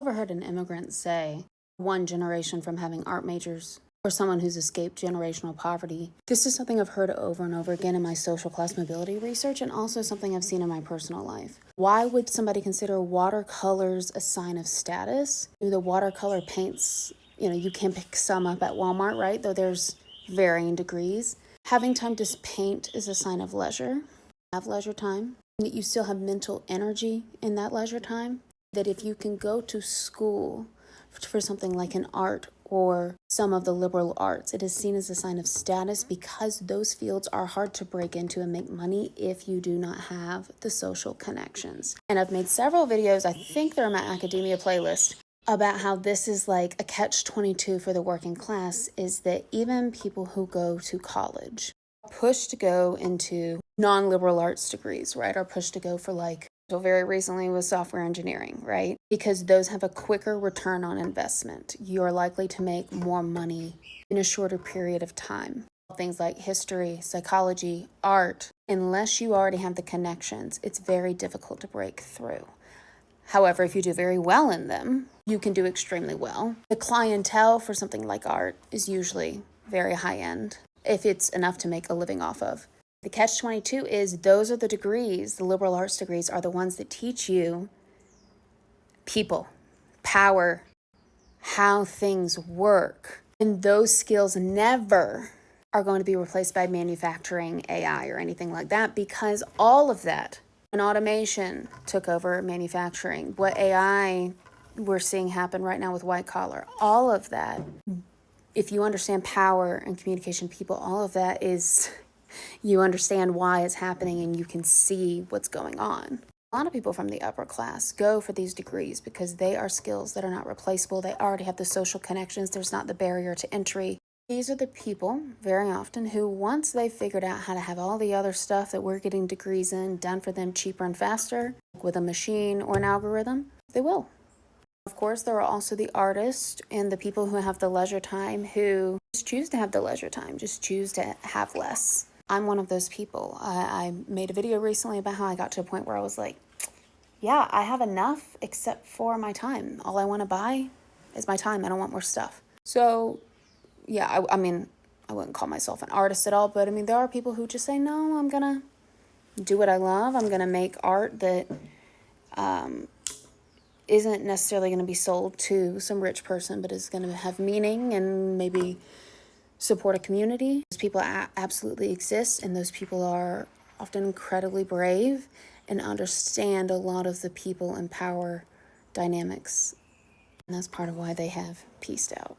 overheard an immigrant say, one generation from having art majors, or someone who's escaped generational poverty. This is something I've heard over and over again in my social class mobility research, and also something I've seen in my personal life. Why would somebody consider watercolors a sign of status? The watercolor paints, you can pick some up at Walmart, right? Though there's varying degrees. Having time to paint is a sign of leisure. Have leisure time. That you still have mental energy in that leisure time. That if you can go to school for something like an art or some of the liberal arts, it is seen as a sign of status because those fields are hard to break into and make money if you do not have the social connections. And I've made several videos, I think they're in my academia playlist, about how this is like a catch-22 for the working class, is that even people who go to college are pushed to go into non-liberal arts degrees, right? Are pushed to go for very recently was software engineering, right? Because those have a quicker return on investment. You're likely to make more money in a shorter period of time. Things like history, psychology, art, unless you already have the connections, it's very difficult to break through. However, if you do very well in them, you can do extremely well. The clientele for something like art is usually very high end, if it's enough to make a living off of. The catch-22 is those are the degrees, the liberal arts degrees are the ones that teach you people, power, how things work. And those skills never are going to be replaced by manufacturing, AI, or anything like that, because all of that, when automation took over manufacturing, what AI we're seeing happen right now with white collar, all of that, if you understand power and communication, people, all of that is... You understand why it's happening and you can see what's going on. A lot of people from the upper class go for these degrees because they are skills that are not replaceable. They already have the social connections. There's not the barrier to entry. These are the people, very often, who once they've figured out how to have all the other stuff that we're getting degrees in done for them cheaper and faster, with a machine or an algorithm, they will. Of course, there are also the artists and the people who have the leisure time who just choose to have the leisure time, just choose to have less. I'm one of those people. I made a video recently about how I got to a point where I was like, yeah, I have enough except for my time. All I want to buy is my time. I don't want more stuff. So, yeah, I mean, I wouldn't call myself an artist at all, but I mean, there are people who just say, no, I'm going to do what I love. I'm going to make art that isn't necessarily going to be sold to some rich person, but is going to have meaning and maybe support a community. Those people absolutely exist, and those people are often incredibly brave and understand a lot of the people and power dynamics. And that's part of why they have pieced out.